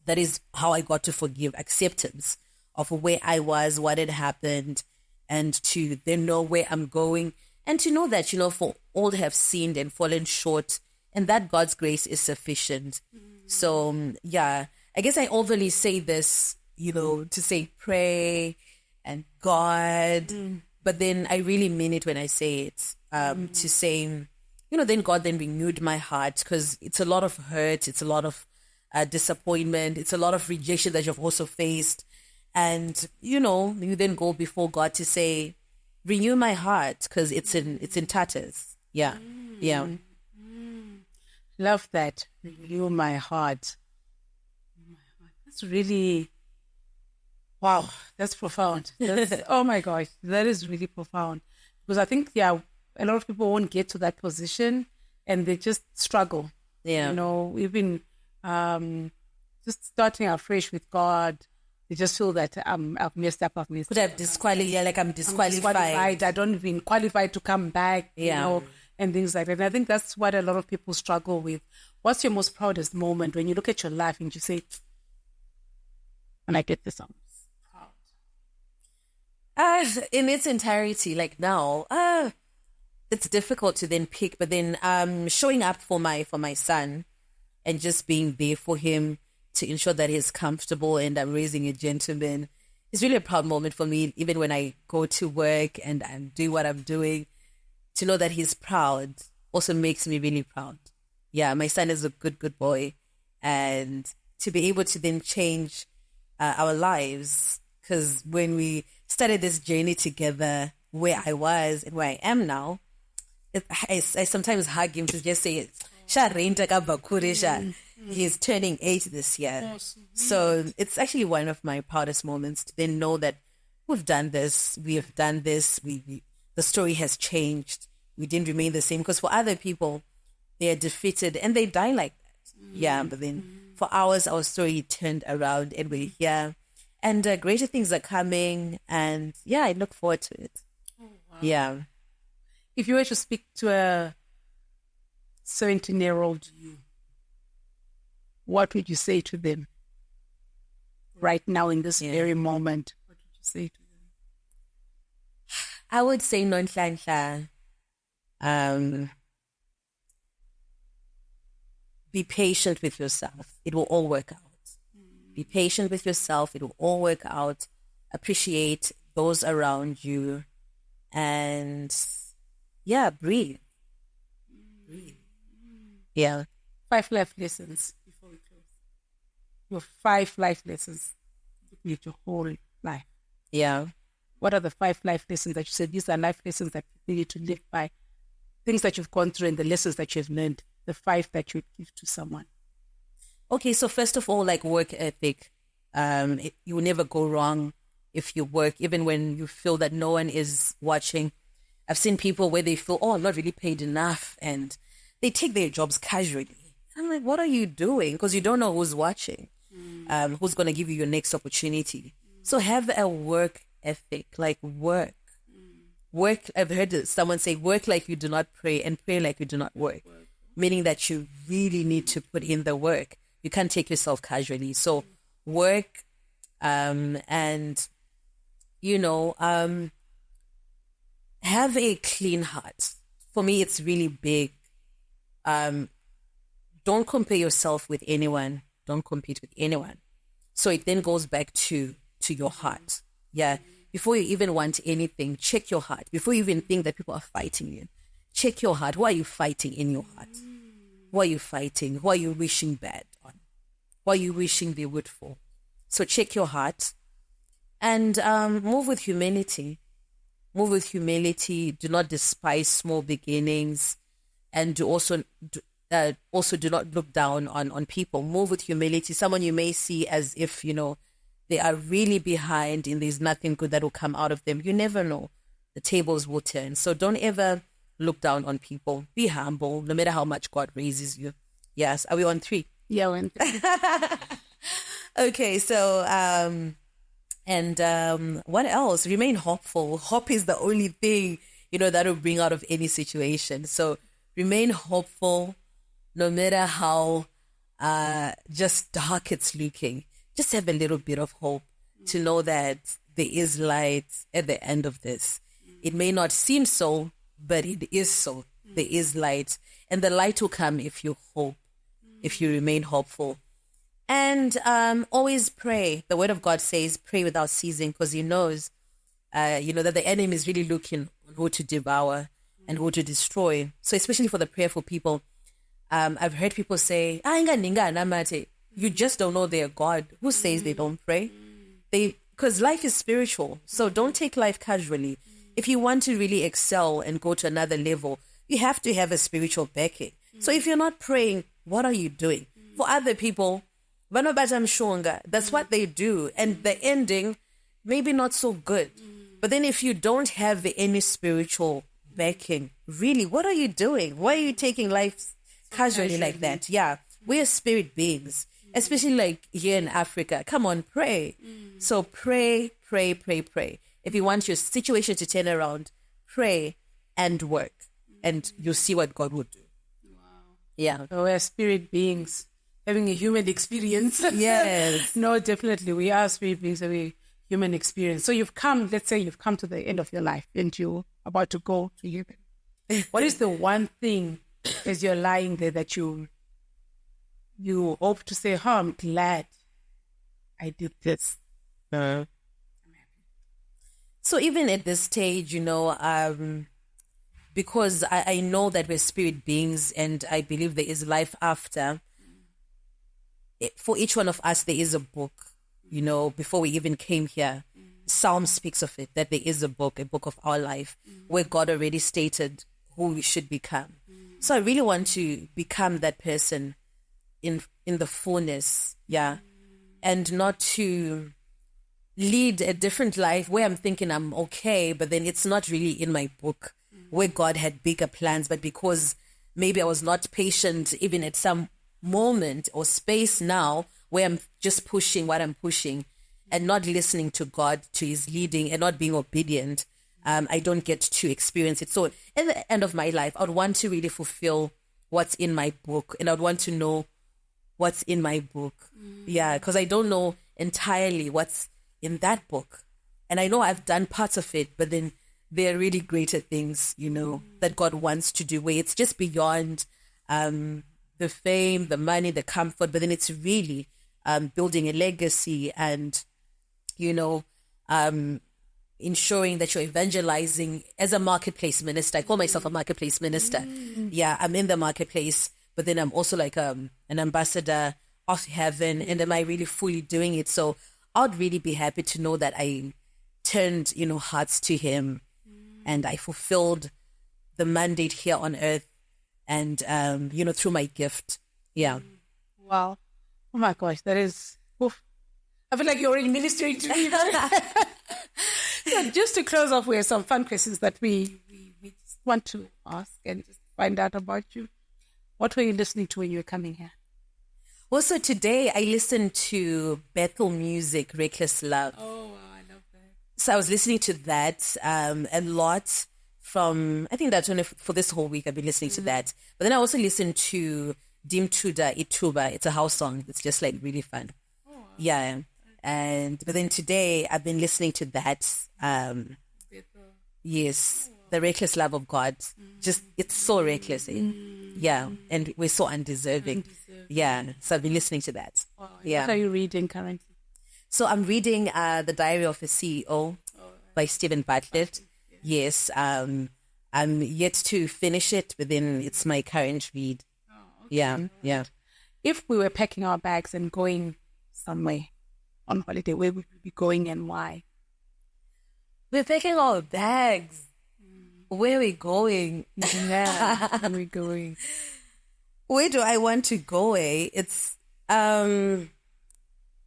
That is how I got to forgive, acceptance of where I was, what had happened, and to then know where I'm going, and to know that, for all have sinned and fallen short, and that God's grace is sufficient. So, I guess I overly say this, to say pray and God, but then I really mean it when I say it, to say, then God then renewed my heart, because it's a lot of hurt, it's a lot of disappointment, it's a lot of rejection that you've also faced. And, you then go before God to say, renew my heart, because it's in tatters. Yeah. Love that. Renew my heart. That's really, wow, that's profound. Oh my gosh, that is really profound. Because I think, a lot of people won't get to that position and they just struggle. Yeah. Even just starting afresh with God, they just feel that I've messed up. Could have disqualified, like I'm disqualified. I don't even qualify to come back, and things like that. And I think that's what a lot of people struggle with. What's your most proudest moment when you look at your life and you say, when I get this, I'm proud? In its entirety, like now, it's difficult to then pick, but then showing up for my son and just being there for him to ensure that he's comfortable and I'm raising a gentleman is really a proud moment for me, even when I go to work and I'm doing what I'm doing. To know that he's proud also makes me really proud. Yeah, my son is a good boy. And to be able to then change our lives, because when we started this journey together, where I was and where I am now, I sometimes hug him to just say, he's turning 8 this year. So it's actually one of my proudest moments to then know that we've done this, we have done this, the story has changed. We didn't remain the same, because for other people, they are defeated and they die like that. Yeah, but then for ours, our story turned around and we're here. And greater things are coming, and I look forward to it. Oh, wow. Yeah. If you were to speak to a 17-year-old you, what would you say to them right now in this very moment? What would you say to them? I would say, Nonhlanhla, be patient with yourself. It will all work out. Be patient with yourself. It will all work out. Appreciate those around you. And breathe. Yeah. 5 life lessons before we close. Your 5 life lessons with your whole life. Yeah. What are the 5 life lessons that you said? These are life lessons that you need to live by. Things that you've gone through and the lessons that you've learned. The 5 that you would give to someone. Okay, so first of all, like work ethic, you will never go wrong if you work, even when you feel that no one is watching. I've seen people where they feel, oh, I'm not really paid enough, and they take their jobs casually. I'm like, what are you doing? Because you don't know who's watching, who's going to give you your next opportunity. So have a work ethic, like work. Work, I've heard someone say, work like you do not pray and pray like you do not work. Meaning that you really need to put in the work. You can't take yourself casually. So work, and, have a clean heart. For me, it's really big. Don't compare yourself with anyone. Don't compete with anyone. So it then goes back to your heart. Yeah. Before you even want anything, check your heart. Before you even think that people are fighting you, check your heart. Who are you fighting in your heart? Who are you fighting? Who are you wishing bad on? Who are you wishing they would for? So check your heart and move with humility. Move with humility. Do not despise small beginnings, and also do not look down on people. Move with humility. Someone you may see as if, they are really behind and there's nothing good that will come out of them. You never know. The tables will turn. So don't ever look down on people. Be humble, no matter how much God raises you. Yes. Are we on 3? Yeah, we're on 3. Okay, so what else? Remain hopeful. Hope is the only thing, that will bring out of any situation. So remain hopeful, no matter how just dark it's looking. Just have a little bit of hope to know that there is light at the end of this. It may not seem so, but it is so. There is light. And the light will come if you hope, if you remain hopeful. And always pray. The word of God says pray without ceasing, because he knows, that the enemy is really looking on who to devour and who to destroy. So especially for the prayerful people, I've heard people say, you just don't know their God. Who says they don't pray? Because life is spiritual. So don't take life casually. If you want to really excel and go to another level, you have to have a spiritual backing. So if you're not praying, what are you doing? For other people, that's what they do. And the ending, maybe not so good. But then if you don't have any spiritual backing, really, what are you doing? Why are you taking life casually like that? Yeah, we are spirit beings. Especially like here in Africa. Come on, pray. So pray. If you want your situation to turn around, pray and work. And you'll see what God will do. Wow. Yeah. So we're spirit beings having a human experience. Yes. No, definitely. We are spirit beings having a human experience. So let's say you've come to the end of your life and you're about to go to heaven. What is the one thing as you're lying there that you hope to say, I'm glad I did this? So even at this stage, because I know that we're spirit beings and I believe there is life after, for each one of us, there is a book, before we even came here. Psalm speaks of it, that there is a book of our life, where God already stated who we should become. So I really want to become that person in the fullness, and not to lead a different life where I'm thinking I'm okay, but then it's not really in my book, where God had bigger plans, but because maybe I was not patient even at some moment or space now where I'm just pushing what I'm pushing and not listening to God, to his leading, and not being obedient, I don't get to experience it. So at the end of my life, I would want to really fulfill what's in my book, and I would want to know what's in my book. Yeah, because I don't know entirely what's in that book. And I know I've done parts of it, but then there are really greater things, that God wants to do, where it's just beyond the fame, the money, the comfort, but then it's really building a legacy and, ensuring that you're evangelizing as a marketplace minister. I call myself a marketplace minister. Yeah, I'm in the marketplace, but then I'm also like an ambassador of heaven. And am I really fully doing it? So I'd really be happy to know that I turned, hearts to him and I fulfilled the mandate here on earth and, through my gift. Yeah. Wow. Oh my gosh, that is... Oof. I feel like you're already ministering to me. So just to close off, we have some fun questions that we just want to ask and just find out about you. What were you listening to when you were coming here? Also, today I listened to Bethel Music, Reckless Love. Oh, wow, I love that. So I was listening to that a lot from, I think that's only for this whole week I've been listening to that. But then I also listened to Dim Tuda Ituba. It's a house song. It's just like really fun. Oh, wow. Yeah. But then today I've been listening to that. Yes. The Reckless Love of God. Just, it's so reckless. Eh? Yeah. And we're so undeserving. Yeah. So I've been listening to that. Wow. Yeah. What are you reading currently? So I'm reading The Diary of a CEO by Stephen Bartlett. Yes. I'm yet to finish it, but then it's my current read. Oh, okay. Yeah. Yeah. If we were packing our bags and going somewhere on holiday, where would we be going and why? We're packing our bags. Where are we going? Yeah, where are we going? Where do I want to go? It's oh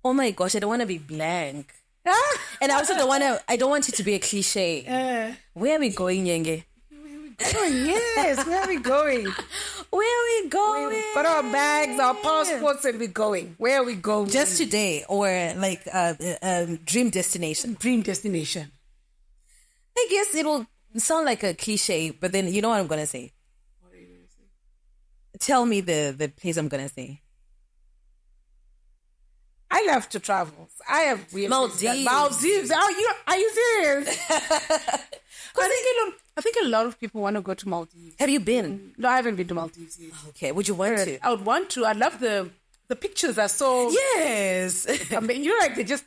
my gosh, I don't want to be blank. And I also I don't want it to be a cliche. Where are we going, Nyenge? Oh yes, where are we going? Where are we going? We've got our bags, our passports, and we're going. Where are we going? Just today, or like dream destination. Dream destination. I guess it'll sound like a cliche, but then you know what I'm gonna say. What are you gonna say? Tell me the place I'm gonna say. I love to travel. I have Maldives. Maldives. Are you serious? I think a lot of people want to go to Maldives. Have you been? No, I haven't been to Maldives yet. Okay, would you want to? I would want to. I love the pictures are so... Yes. I mean,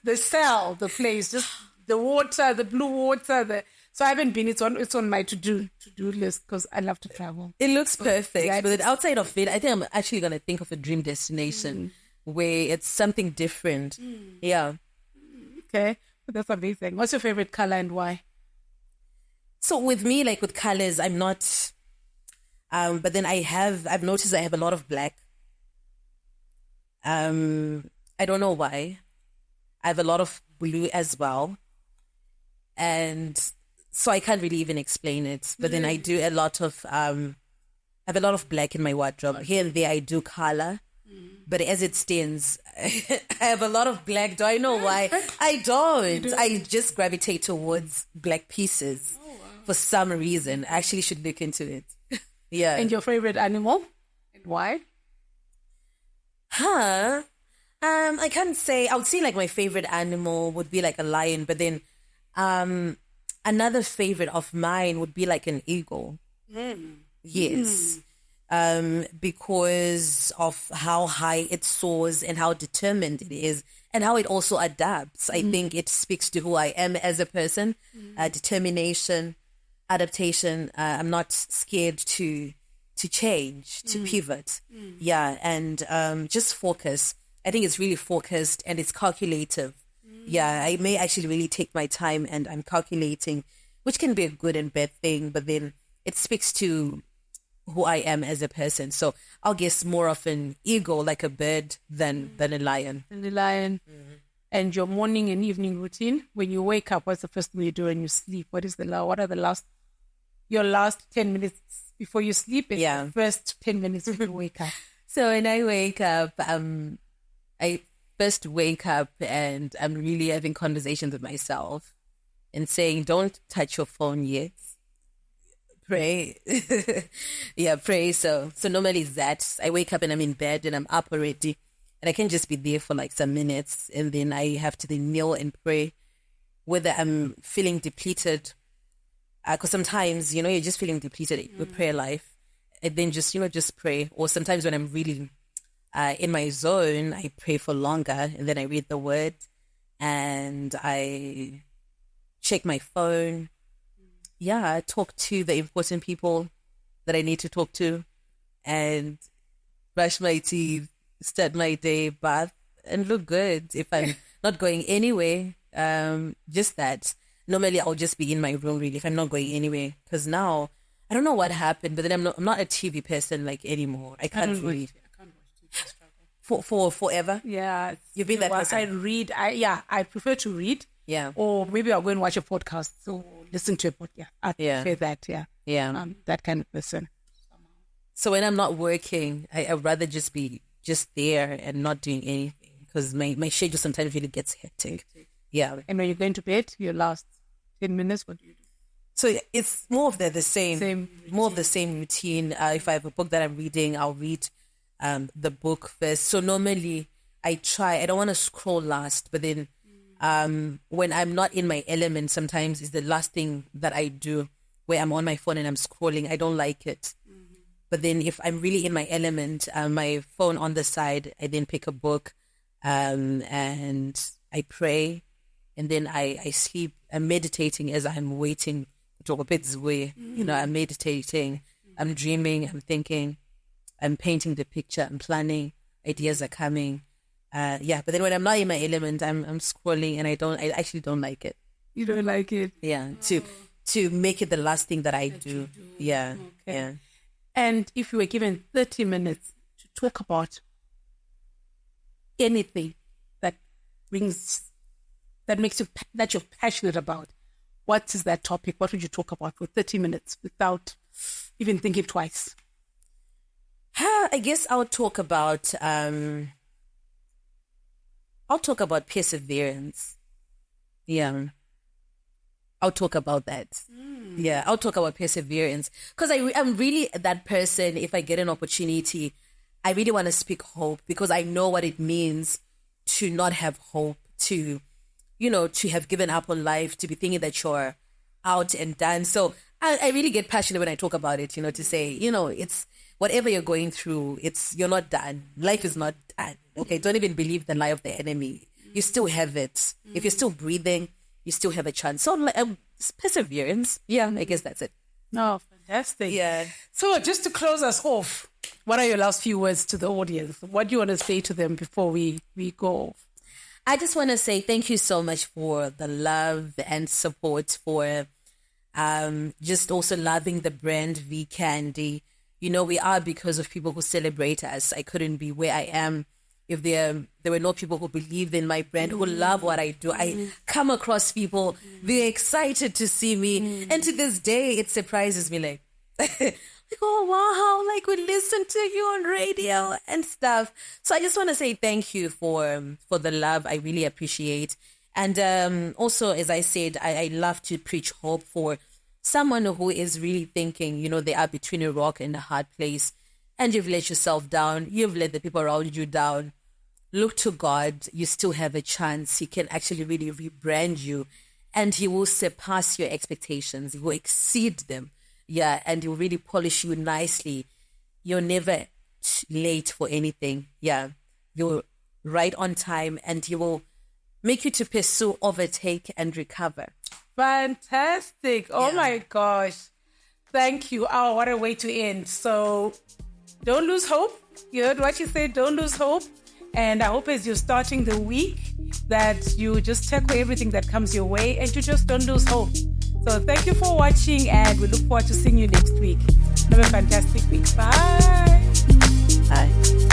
they sell the place, just the water, the blue water. So I haven't been. It's on my to-do list because I love to travel. It looks perfect. Yeah, but then outside of it, I think I'm actually going to think of a dream destination where it's something different. Yeah. Okay. That's amazing. What's your favorite color and why? So with me, like with colors, I'm not, but then I've noticed I have a lot of black. I don't know why. I have a lot of blue as well. And so I can't really even explain it. But then I do a lot of, I have a lot of black in my wardrobe. Here and there I do color. But as it stands, I have a lot of black. Do I know why? I don't. I just gravitate towards black pieces. For some reason. I actually should look into it. Yeah. And your favorite animal? And why? I can't say. I would say like my favorite animal would be like a lion, but then another favorite of mine would be like an eagle. Yes. Because of how high it soars and how determined it is and how it also adapts. I think it speaks to who I am as a person. Determination, adaptation. I'm not scared to change, to pivot. Yeah, and just focus. I think it's really focused and it's calculative. Yeah, I may actually really take my time and I'm calculating, which can be a good and bad thing, but then it speaks to who I am as a person. So I'll guess more of an eagle, like a bird, than a lion. And the lion. And your morning and evening routine, when you wake up, what's the first thing you do when you sleep? What are your last 10 minutes before you sleep? And the first 10 minutes before you wake up. So when I wake up, I first wake up and I'm really having conversations with myself and saying, don't touch your phone yet. Pray. Yeah, pray. So normally it's that. I wake up and I'm in bed and I'm up already. And I can just be there for like some minutes. And then I have to then kneel and pray. Whether I'm feeling depleted. Because sometimes, you're just feeling depleted with prayer life. And then just pray. Or sometimes when I'm really in my zone, I pray for longer. And then I read the word. And I check my phone. Yeah, I talk to the important people that I need to talk to and brush my teeth, start my day, bath, and look good. If I'm not going anywhere, just that. Normally, I'll just be in my room, really, if I'm not going anywhere. Because now, I don't know what happened, but then I'm not a TV person like anymore. I can't really. I can't watch TV. For forever? Yeah. You've been that person? I read. I prefer to read. Yeah. Or maybe I'll go and watch a podcast. So listen to a podcast. I prefer that. Yeah. Yeah. That kind of person. So when I'm not working, I'd rather just be just there and not doing anything because my schedule sometimes really gets hectic. Yeah. And when you're going to bed, your last 10 minutes, what do you do? So it's more of the same more of the same routine. If I have a book that I'm reading, I'll read the book first. So normally I don't want to scroll last, but then when I'm not in my element, sometimes it's the last thing that I do where I'm on my phone and I'm scrolling. I don't like it. But then if I'm really in my element, my phone on the side, I then pick a book and I pray and then I sleep. I'm meditating as I'm waiting. I'm meditating, I'm dreaming, I'm thinking, I'm painting the picture, I'm planning, ideas are coming. But then when I'm not in my element, I'm scrolling and I actually don't like it. You don't like it? Yeah, to make it the last thing that I do. Yeah, okay. Yeah. And if you were given 30 minutes to talk about anything that you're passionate about, what is that topic? What would you talk about for 30 minutes without even thinking twice? I guess I'll talk about perseverance. Yeah. I'll talk about that. Yeah, I'll talk about perseverance. Because I'm really that person, if I get an opportunity, I really want to speak hope because I know what it means to not have hope, to have given up on life, to be thinking that you're out and done. So I really get passionate when I talk about it, to say, it's whatever you're going through, you're not done. Life is not done. Okay, don't even believe the lie of the enemy. You still have it. If you're still breathing, you still have a chance. So perseverance. Yeah, I guess that's it. Oh, fantastic. Yeah. So just to close us off, what are your last few words to the audience? What do you want to say to them before we go off? I just want to say thank you so much for the love and support, for just also loving the brand V Candy. We are because of people who celebrate us. I couldn't be where I am if there were no people who believe in my brand, who love what I do. I come across people, they're excited to see me. And to this day, it surprises me like, oh, wow, like we listen to you on radio and stuff. So I just want to say thank you for the love. I really appreciate. And also, as I said, I love to preach hope for someone who is really thinking, they are between a rock and a hard place. And you've let yourself down. You've let the people around you down. Look to God. You still have a chance. He can actually really rebrand you. And he will surpass your expectations. He will exceed them. Yeah, and he will really polish you nicely. You're never late for anything. Yeah, you're right on time. And he will make you to pursue, overtake, and recover. Fantastic. Oh, my gosh. Thank you. Oh, what a way to end. So don't lose hope. You heard what you said. Don't lose hope. And I hope as you're starting the week that you just tackle everything that comes your way and you just don't lose hope. So thank you for watching and we look forward to seeing you next week. Have a fantastic week. Bye. Bye.